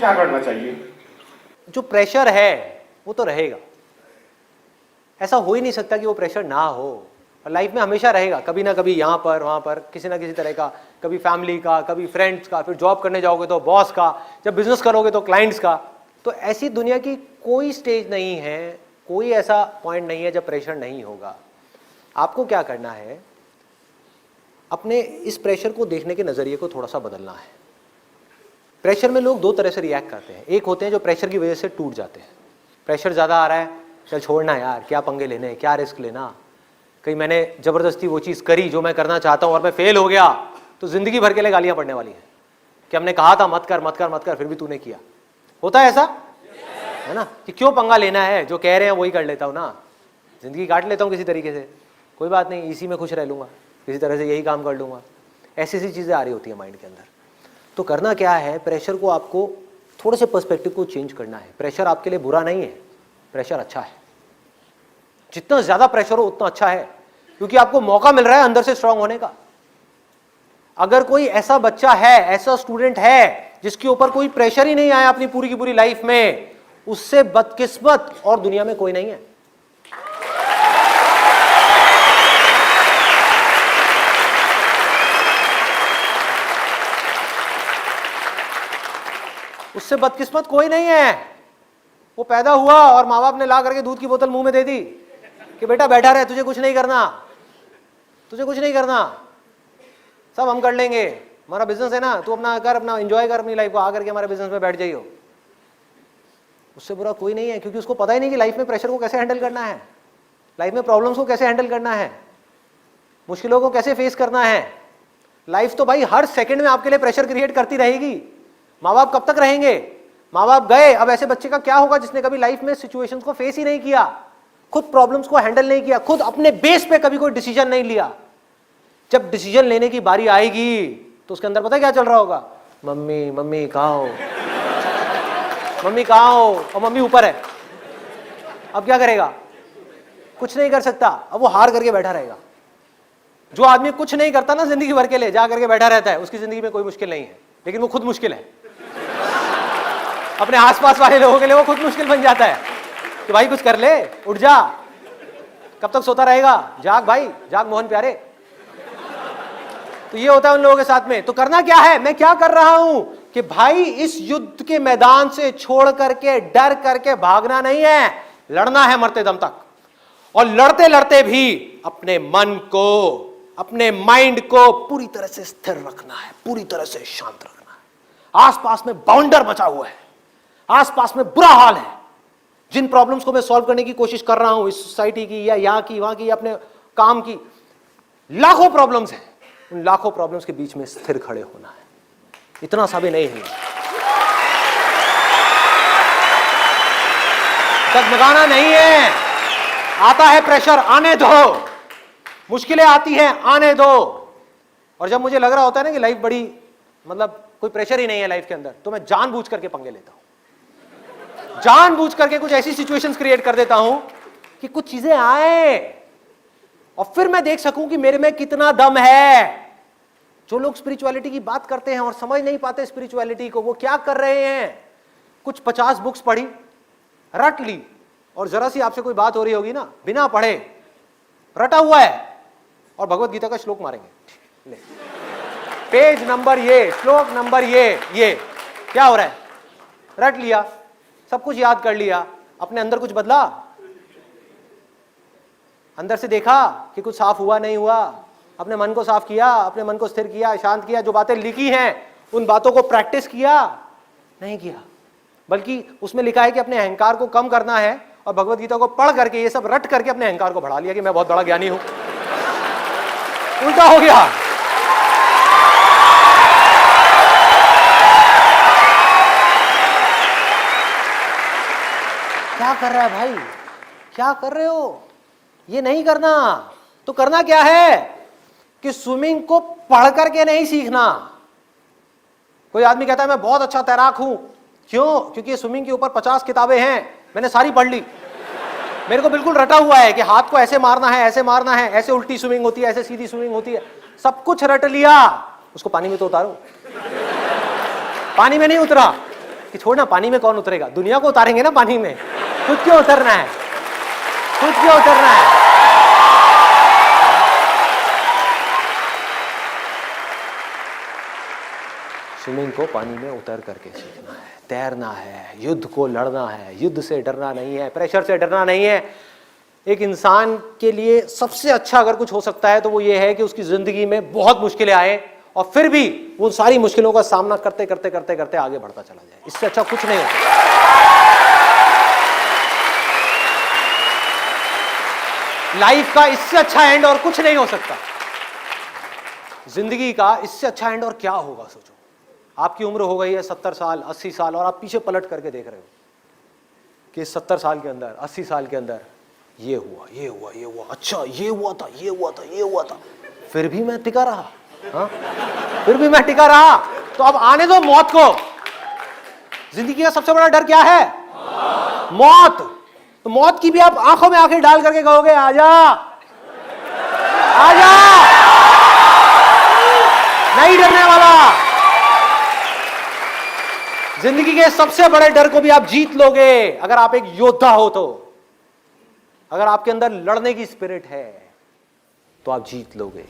क्या करना चाहिए? जो प्रेशर है वो तो रहेगा, ऐसा हो ही नहीं सकता कि वो प्रेशर ना हो, और लाइफ में हमेशा रहेगा, कभी ना कभी यहाँ पर वहाँ पर किसी ना किसी तरह का, कभी फैमिली का, कभी फ्रेंड्स का, फिर जॉब करने जाओगे तो बॉस का, जब बिजनेस करोगे तो क्लाइंट्स का। तो ऐसी दुनिया की कोई स्टेज नहीं है, कोई ऐसा पॉइंट नहीं है जब प्रेशर नहीं होगा। आपको क्या करना है, अपने इस प्रेशर को देखने के नज़रिए को थोड़ा सा बदलना है। प्रेशर में लोग दो तरह से रिएक्ट करते हैं। एक होते हैं जो प्रेशर की वजह से टूट जाते हैं, प्रेशर ज़्यादा आ रहा है, चल छोड़ना यार, क्या पंगे लेने, क्या रिस्क लेना, कहीं मैंने ज़बरदस्ती वो चीज़ करी जो मैं करना चाहता हूँ और मैं फेल हो गया तो ज़िंदगी भर के लिए गालियाँ पड़ने वाली हैं कि हमने कहा था मत कर मत कर मत कर, फिर भी तूने किया। होता है ऐसा, है ना, कि क्यों पंगा लेना है, जो कह रहे हैं वही कर लेता हूँ ना, ज़िंदगी काट लेता हूँ किसी तरीके से, कोई बात नहीं, इसी में खुश रह लूँगा, किसी तरह से यही काम कर लूँगा। ऐसी ऐसी चीज़ें आ रही होती है माइंड के अंदर। तो करना क्या है, प्रेशर को आपको थोड़े से पर्सपेक्टिव को चेंज करना है। प्रेशर आपके लिए बुरा नहीं है, प्रेशर अच्छा है, जितना ज़्यादा प्रेशर हो उतना अच्छा है, क्योंकि आपको मौका मिल रहा है अंदर से स्ट्रांग होने का। अगर कोई ऐसा बच्चा है, ऐसा स्टूडेंट है जिसके ऊपर कोई प्रेशर ही नहीं आया अपनी पूरी की पूरी लाइफ में, उससे बदकिस्मत और दुनिया में कोई नहीं है। उससे बदकिस्मत कोई नहीं है। वो पैदा हुआ और माँ बाप ने ला करके दूध की बोतल मुंह में दे दी कि बेटा बैठा रहे, तुझे कुछ नहीं करना, तुझे कुछ नहीं करना, सब हम कर लेंगे, हमारा बिजनेस है ना, तू अपना कर, अपना एंजॉय कर अपनी लाइफ को, आकर के हमारे बिजनेस में बैठ जाइयो। उससे बुरा कोई नहीं है, क्योंकि उसको पता ही नहीं कि लाइफ में प्रेशर को कैसे हैंडल करना है, लाइफ में प्रॉब्लम्स को कैसे हैंडल करना है, मुश्किलों को कैसे फेस करना है। लाइफ तो भाई हर सेकंड में आपके लिए प्रेशर क्रिएट करती रहेगी। माँ बाप कब तक रहेंगे, माँ बाप गए, अब ऐसे बच्चे का क्या होगा जिसने कभी लाइफ में सिचुएशंस को फेस ही नहीं किया, खुद प्रॉब्लम्स को हैंडल नहीं किया, खुद अपने बेस पे कभी कोई डिसीजन नहीं लिया। जब डिसीजन लेने की बारी आएगी तो उसके अंदर पता है क्या चल रहा होगा, मम्मी मम्मी कहाँ हो, मम्मी कहाँ हो, और मम्मी ऊपर है। अब क्या करेगा, कुछ नहीं कर सकता, अब वो हार करके बैठा रहेगा। जो आदमी कुछ नहीं करता ना जिंदगी भर के लिए, जा करके बैठा रहता है, उसकी जिंदगी में कोई मुश्किल नहीं है, लेकिन वो खुद मुश्किल है। अपने आसपास वाले लोगों के लिए वो खुद मुश्किल बन जाता है कि भाई कुछ कर ले, उठ जा, कब तक सोता रहेगा, जाग भाई जाग मोहन प्यारे। तो ये होता है उन लोगों के साथ में। तो करना क्या है, मैं क्या कर रहा हूं कि भाई इस युद्ध के मैदान से छोड़ करके डर करके भागना नहीं है, लड़ना है मरते दम तक। और लड़ते लड़ते भी अपने मन को, अपने माइंड को पूरी तरह से स्थिर रखना है, पूरी तरह से शांत रखना है। आसपास में बाउंडर मचा हुआ है, आसपास में बुरा हाल है। जिन प्रॉब्लम्स को मैं सॉल्व करने की कोशिश कर रहा हूं, इस सोसाइटी की या यहां की वहां की, अपने काम की, लाखों प्रॉब्लम्स हैं, उन लाखों प्रॉब्लम्स के बीच में स्थिर खड़े होना है, इतना सा भी नहीं है। डगमगाना नहीं है। आता है प्रेशर, आने दो, मुश्किलें आती हैं, आने दो। और जब मुझे लग रहा होता है ना कि लाइफ बड़ी, मतलब कोई प्रेशर ही नहीं है लाइफ के अंदर, तो मैं जानबूझ करके पंगे लेता हूं, जानबूझ करके कुछ ऐसी सिचुएशंस क्रिएट कर देता हूं कि कुछ चीजें आए और फिर मैं देख सकूं कि मेरे में कितना दम है। जो लोग स्पिरिचुअलिटी की बात करते हैं और समझ नहीं पाते स्पिरिचुअलिटी को, वो क्या कर रहे हैं, कुछ 50 बुक्स पढ़ी, रट ली, और जरा सी आपसे कोई बात हो रही होगी ना, बिना पढ़े रटा हुआ है, और भगवत गीता का श्लोक मारेंगे, ले पेज नंबर ये, श्लोक नंबर ये क्या हो रहा है, रट लिया, सब कुछ याद कर लिया, अपने अंदर कुछ बदला, अंदर से देखा कि कुछ साफ हुआ नहीं हुआ, अपने मन को साफ किया, अपने मन को स्थिर किया, शांत किया, जो बातें लिखी हैं उन बातों को प्रैक्टिस किया, नहीं किया, बल्कि उसमें लिखा है कि अपने अहंकार को कम करना है, और भगवत गीता को पढ़ करके ये सब रट करके अपने अहंकार को बढ़ा लिया कि मैं बहुत बड़ा ज्ञानी हूं। उल्टा हो गया। क्या कर रहा है भाई, क्या कर रहे हो, ये नहीं करना। तो करना क्या है कि स्विमिंग को पढ़ करके नहीं सीखना। कोई आदमी कहता है मैं बहुत अच्छा तैराक हूं, क्यों, क्योंकि स्विमिंग के ऊपर 50 किताबें हैं, मैंने सारी पढ़ ली, मेरे को बिल्कुल रटा हुआ है कि हाथ को ऐसे मारना है, ऐसे मारना है, ऐसे उल्टी स्विमिंग होती है, ऐसे सीधी स्विमिंग होती है, सब कुछ रट लिया। उसको पानी में तो उतारो, पानी में नहीं उतरा, कि छोड़ना, पानी में कौन उतरेगा, दुनिया को उतारेंगे ना पानी में, खुद क्यों उतरना है, खुद क्यों उतरना है। स्विमिंग को पानी में उतर करके सीखना है, तैरना है, युद्ध को लड़ना है, युद्ध से डरना नहीं है, प्रेशर से डरना नहीं है। एक इंसान के लिए सबसे अच्छा अगर कुछ हो सकता है तो वो ये है कि उसकी जिंदगी में बहुत मुश्किलें आए और फिर भी वो सारी मुश्किलों का सामना करते करते करते करते आगे बढ़ता चला जाए। इससे अच्छा कुछ नहीं हो सकता। लाइफ का इससे अच्छा एंड और कुछ नहीं हो सकता। जिंदगी का इससे अच्छा एंड और क्या होगा। सोचो, आपकी उम्र हो गई है 70 साल 80 साल और आप पीछे पलट करके देख रहे हो कि 70 साल के अंदर 80 साल के अंदर ये हुआ, ये हुआ, ये हुआ, अच्छा ये हुआ था, ये हुआ था, ये हुआ था, फिर भी मैं टिका रहा। हाँ, फिर भी मैं टिका रहा। तो अब आने दो मौत को। जिंदगी का सबसे बड़ा डर क्या है? मौत। तो मौत की भी आप आंखों में आंखें डाल करके कहोगे आजा आजा, नहीं डरने वाला। जिंदगी के सबसे बड़े डर को भी आप जीत लोगे अगर आप एक योद्धा हो। तो अगर आपके अंदर लड़ने की स्पिरिट है तो आप जीत लोगे।